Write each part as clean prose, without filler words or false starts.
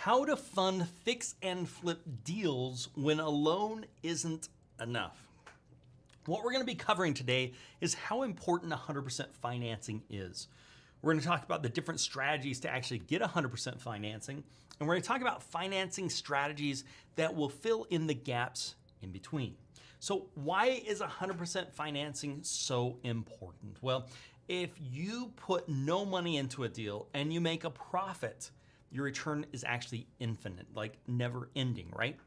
How to fund fix and flip deals when a loan isn't enough. What we're going to be covering today is how important 100% financing is. We're going to talk about the different strategies to actually get 100% financing, and we're going to talk about financing strategies that will fill in the gaps in between. So why is 100% financing so important? Well, if you put no money into a deal and you make a profit, your return is actually infinite, like never ending, right?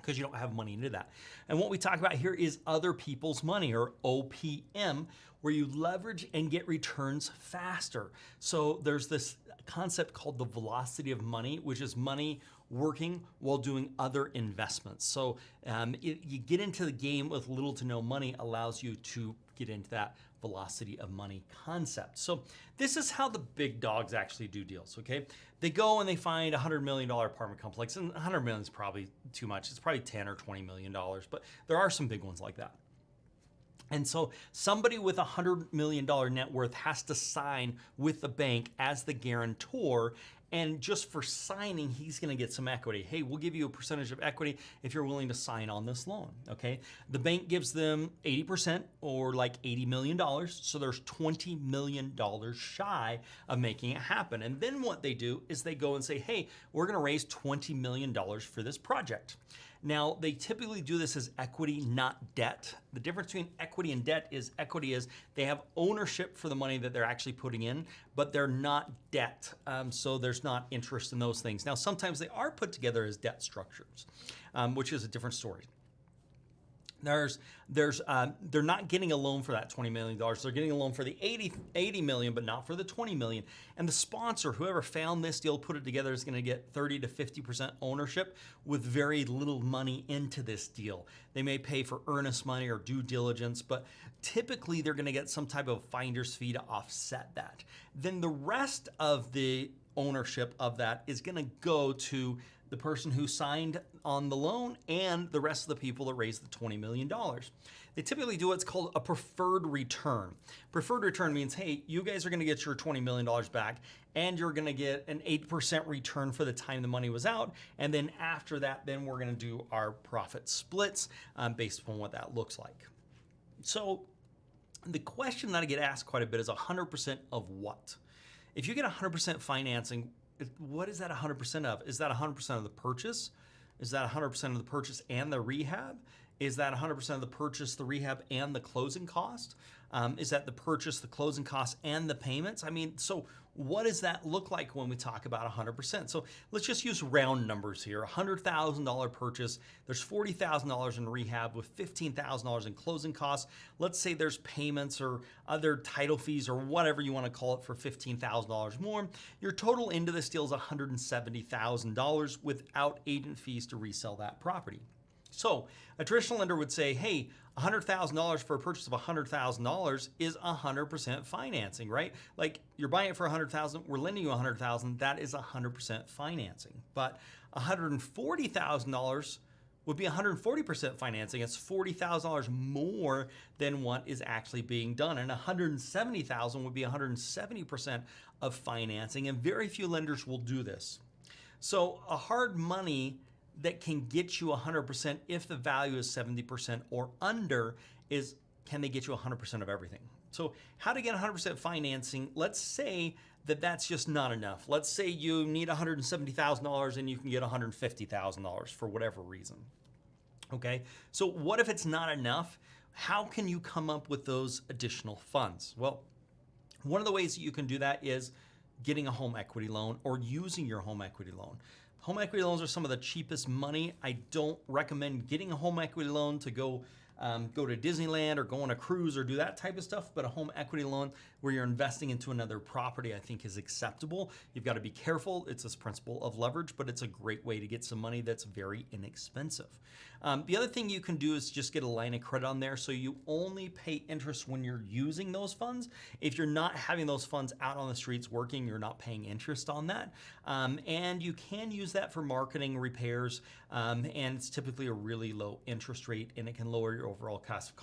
Because you don't have money into that. And what we talk about here is other people's money, or OPM, where you leverage and get returns faster. So there's this concept called the velocity of money, which is money working while doing other investments. So you get into the game with little to no money allows you to get into that velocity of money concept. So this is how the big dogs actually do deals, okay? They go and they find a $100 million apartment complex, and 100 million is probably too much. It's probably 10 or $20 million, but there are some big ones like that. And so somebody with a $100 million net worth has to sign with the bank as the guarantor. And just for signing, he's going to get some equity. Hey, we'll give you a percentage of equity if you're willing to sign on this loan, okay? The bank gives them 80% or like $80 million. So there's $20 million shy of making it happen. And then what they do is they go and say, hey, we're going to raise $20 million for this project. Now, they typically do this as equity, not debt. The difference between equity and debt is equity is they have ownership for the money that they're actually putting in, but they're not debt. So there's not interest in those things. Now, sometimes they are put together as debt structures, which is a different story. They're not getting a loan for that $20 million. They're getting a loan for the 80 million, but not for the 20 million. And the sponsor, whoever found this deal, put it together, is going to get 30 to 50% ownership with very little money into this deal. They may pay for earnest money or due diligence, but typically they're going to get some type of finder's fee to offset that. Then the rest of the ownership of that is going to go to the person who signed on the loan and the rest of the people that raised the $20 million. They typically do what's called a preferred return. Preferred return means, hey, you guys are going to get your $20 million back and you're going to get an 8% return for the time the money was out. And then after that, then we're going to do our profit splits based upon what that looks like. So the question that I get asked quite a bit is 100% of what? If you get 100% financing, what is that 100% of? Is that 100% of the purchase? Is that 100% of the purchase and the rehab? Is that 100% of the purchase, the rehab, and the closing cost? Is that the purchase, the closing cost, and the payments? I mean, so what does that look like when we talk about 100%? So let's just use round numbers here. $100,000 purchase, there's $40,000 in rehab with $15,000 in closing costs. Let's say there's payments or other title fees or whatever you want to call it for $15,000 more. Your total into this deal is $170,000 without agent fees to resell that property. So a traditional lender would say, hey, $100,000 for a purchase of $100,000 is 100% financing, right? Like you're buying it for $100,000, we're lending you $100,000, that is 100% financing. But $140,000 would be 140% financing. It's $40,000 more than what is actually being done. And $170,000 would be 170% of financing, and very few lenders will do this. So a hard money that can get you 100% if the value is 70% or under is, can they get you 100% of everything? So how to get 100% financing, let's say that that's just not enough. Let's say you need $170,000 and you can get $150,000 for whatever reason. Okay, so what if it's not enough? How can you come up with those additional funds? Well, one of the ways that you can do that is getting a home equity loan or using your home equity loan. Home equity loans are some of the cheapest money. I don't recommend getting a home equity loan to go to Disneyland or go on a cruise or do that type of stuff, but a home equity loan where you're investing into another property I think is acceptable. You've got to be careful. It's this principle of leverage, but it's a great way to get some money that's very inexpensive. The other thing you can do is just get a line of credit on there so you only pay interest when you're using those funds. If you're not having those funds out on the streets working, you're not paying interest on that. And you can use that for marketing, repairs, and it's typically a really low interest rate and it can lower your overall cost of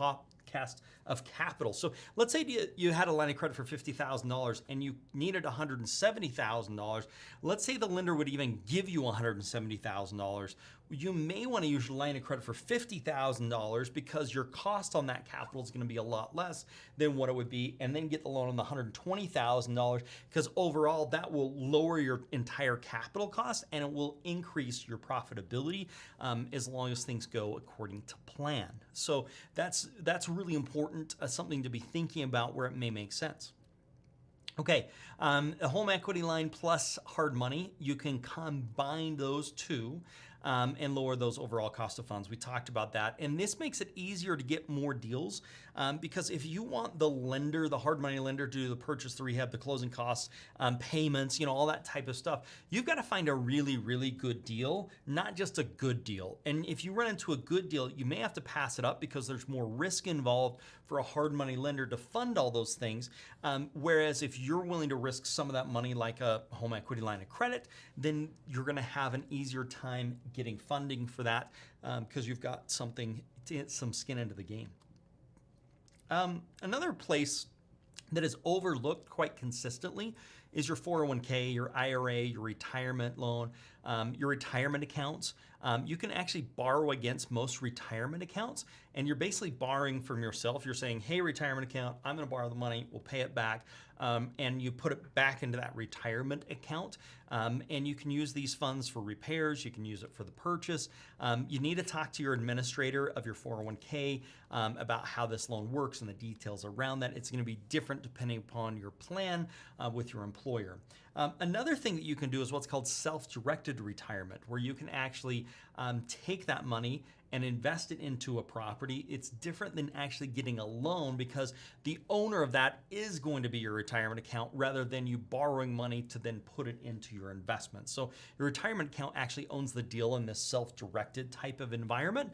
cost of capital. So let's say you had a line of credit for $50,000 and you needed $170,000. Let's say the lender would even give you $170,000. You may want to use your line of credit for $50,000 because your cost on that capital is going to be a lot less than what it would be, and then get the loan on the $120,000 because overall that will lower your entire capital cost and it will increase your profitability as long as things go according to plan. So that's really important, something to be thinking about where it may make sense. Okay, a home equity line plus hard money, you can combine those two and lower those overall cost of funds. We talked about that. And this makes it easier to get more deals because if you want the lender, the hard money lender, to do the purchase, the rehab, the closing costs, payments, all that type of stuff, you've got to find a really, really good deal, not just a good deal. And if you run into a good deal, you may have to pass it up because there's more risk involved for a hard money lender to fund all those things. Whereas if you're willing to risk some of that money like a home equity line of credit, then you're going to have an easier time getting funding for that because you've got some skin into the game. Another place that is overlooked quite consistently is your 401k, your IRA, your retirement loan, your retirement accounts. You can actually borrow against most retirement accounts, and you're basically borrowing from yourself. You're saying, hey, retirement account, I'm going to borrow the money, we'll pay it back, and you put it back into that retirement account, and you can use these funds for repairs, you can use it for the purchase. You need to talk to your administrator of your 401k about how this loan works and the details around that. It's going to be different depending upon your plan with your employer. Another thing that you can do is what's called self-directed retirement, where you can actually take that money and invest it into a property. It's different than actually getting a loan because the owner of that is going to be your retirement account rather than you borrowing money to then put it into your investment. So your retirement account actually owns the deal in this self-directed type of environment,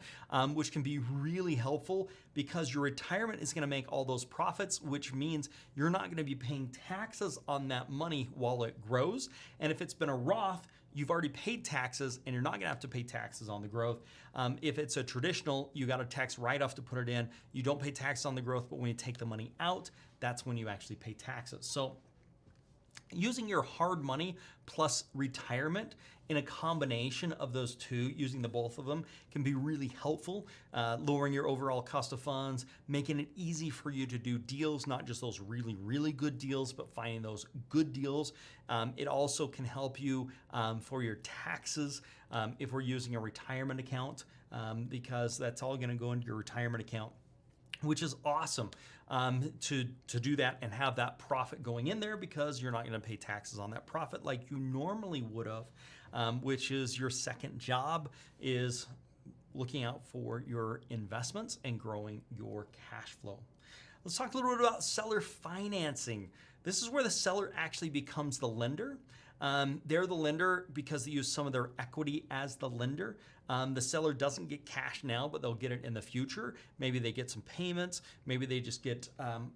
which can be really helpful because your retirement is going to make all those profits, which means you're not going to be paying taxes on that money while it grows. And if it's been a Roth, you've already paid taxes and you're not gonna have to pay taxes on the growth. If it's a traditional, you got a tax write-off to put it in. You don't pay tax on the growth, but when you take the money out, that's when you actually pay taxes. So using your hard money plus retirement in a combination of those two, using the both of them can be really helpful, lowering your overall cost of funds, making it easy for you to do deals, not just those really, really good deals, but finding those good deals. It also can help you for your taxes if we're using a retirement account because that's all gonna go into your retirement account, which is awesome to do that and have that profit going in there because you're not going to pay taxes on that profit like you normally would have, which is your second job is looking out for your investments and growing your cash flow. Let's talk a little bit about seller financing. This is where the seller actually becomes the lender. They're the lender because they use some of their equity as the lender. The seller doesn't get cash now, but they'll get it in the future. Maybe they get some payments. Maybe they just get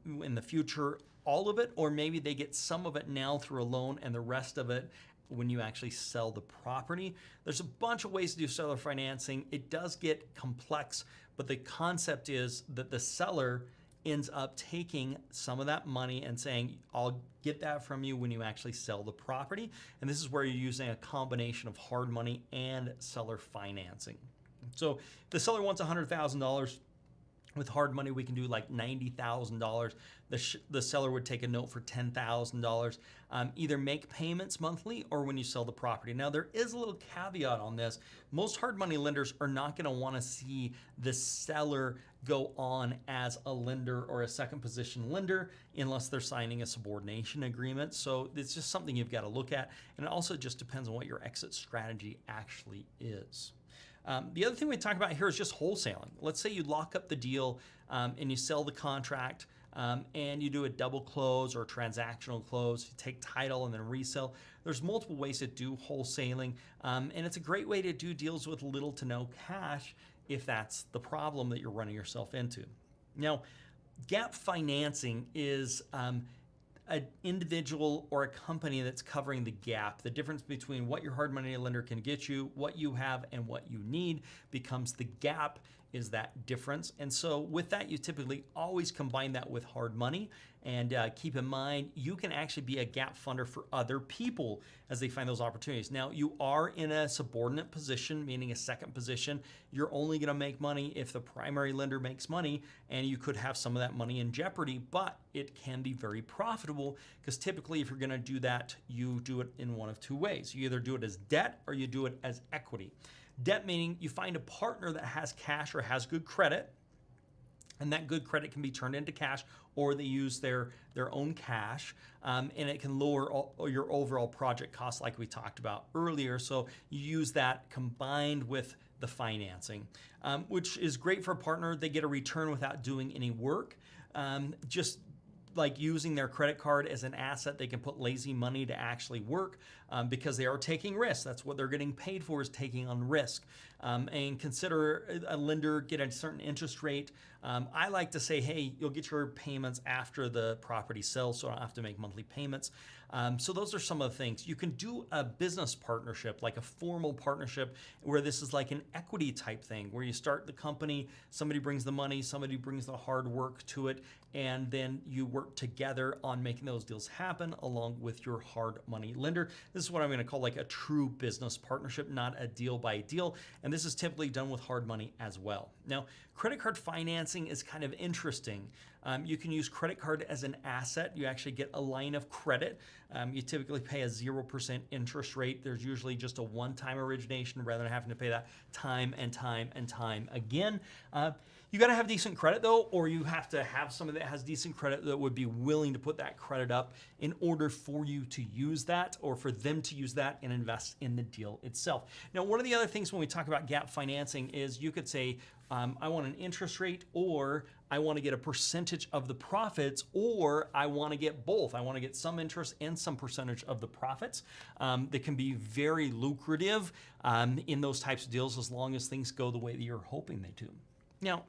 in the future all of it, or maybe they get some of it now through a loan and the rest of it when you actually sell the property. There's a bunch of ways to do seller financing. It does get complex, but the concept is that the seller ends up taking some of that money and saying, I'll get that from you when you actually sell the property. And this is where you're using a combination of hard money and seller financing. So if the seller wants $100,000, with hard money, we can do like $90,000. The seller would take a note for $10,000. Either make payments monthly or when you sell the property. Now, there is a little caveat on this. Most hard money lenders are not going to want to see the seller go on as a lender or a second position lender unless they're signing a subordination agreement. So it's just something you've got to look at. And it also just depends on what your exit strategy actually is. The other thing we talk about here is just wholesaling. Let's say you lock up the deal and you sell the contract and you do a double close or a transactional close. You take title and then resell. There's multiple ways to do wholesaling, and it's a great way to do deals with little to no cash if that's the problem that you're running yourself into. Now, gap financing is an individual or a company that's covering the gap. The difference between what your hard money lender can get you, what you have, and what you need becomes the gap is that difference. And so with that, you typically always combine that with hard money. And keep in mind, you can actually be a gap funder for other people as they find those opportunities. Now, you are in a subordinate position, meaning a second position. You're only going to make money if the primary lender makes money, and you could have some of that money in jeopardy, but it can be very profitable because typically if you're going to do that, you do it in one of two ways. You either do it as debt or you do it as equity. Debt meaning you find a partner that has cash or has good credit, and that good credit can be turned into cash, or they use their own cash, and it can lower your overall project costs like we talked about earlier. So you use that combined with the financing, which is great for a partner. They get a return without doing any work. Just like using their credit card as an asset, they can put lazy money to actually work because they are taking risks. That's what they're getting paid for, is taking on risk. And consider a lender get a certain interest rate. I like to say, hey, you'll get your payments after the property sells, so I don't have to make monthly payments. So those are some of the things. You can do a business partnership, like a formal partnership, where this is like an equity type thing, where you start the company, somebody brings the money, somebody brings the hard work to it, and then you work together on making those deals happen along with your hard money lender. This is what I'm going to call like a true business partnership, not a deal by deal. And this is typically done with hard money as well. Now, credit card financing is kind of interesting. You can use credit card as an asset. You actually get a line of credit. You typically pay a 0% interest rate. There's usually just a one-time origination rather than having to pay that time and time and time again. You got to have decent credit though, or you have to have somebody that has decent credit that would be willing to put that credit up in order for you to use that, or for them to use that and invest in the deal itself. Now, one of the other things when we talk about gap financing is you could say, I want an interest rate, or I want to get a percentage of the profits, or I want to get both. I want to get some interest and some percentage of the profits. That can be very lucrative in those types of deals as long as things go the way that you're hoping they do. Now,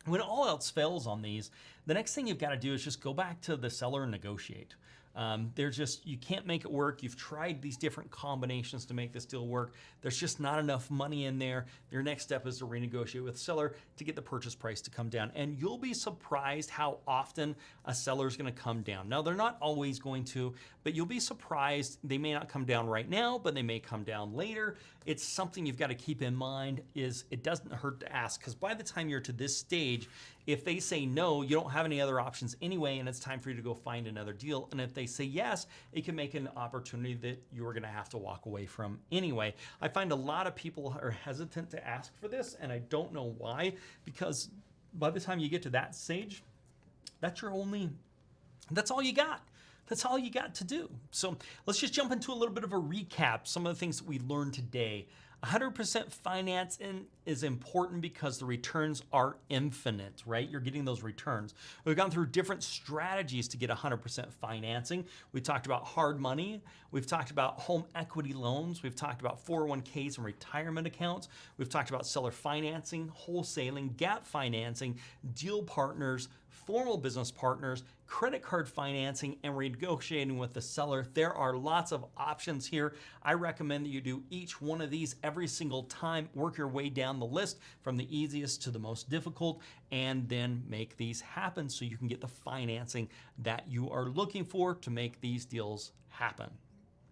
when all else fails on these, the next thing you've got to do is just go back to the seller and negotiate. You can't make it work. You've tried these different combinations to make this deal work. There's just not enough money in there. Your next step is to renegotiate with the seller to get the purchase price to come down. And you'll be surprised how often a seller is going to come down. Now, they're not always going to, but you'll be surprised. They may not come down right now, but they may come down later. It's something you've got to keep in mind, is it doesn't hurt to ask, because by the time you're to this stage, if they say no, you don't have any other options anyway, and it's time for you to go find another deal. And if they say yes, it can make an opportunity that you're going to have to walk away from anyway. I find a lot of people are hesitant to ask for this, and I don't know why, because by the time you get to that stage, that's all you got. That's all you got to do. So let's just jump into a little bit of a recap, some of the things that we learned today. 100% financing is important because the returns are infinite, right? You're getting those returns. We've gone through different strategies to get 100% financing. We talked about hard money. We've talked about home equity loans. We've talked about 401ks and retirement accounts. We've talked about seller financing, wholesaling, gap financing, deal partners, formal business partners, credit card financing, and renegotiating with the seller. There are lots of options here. I recommend that you do each one of these every single time. Work your way down the list from the easiest to the most difficult, and then make these happen so you can get the financing that you are looking for to make these deals happen.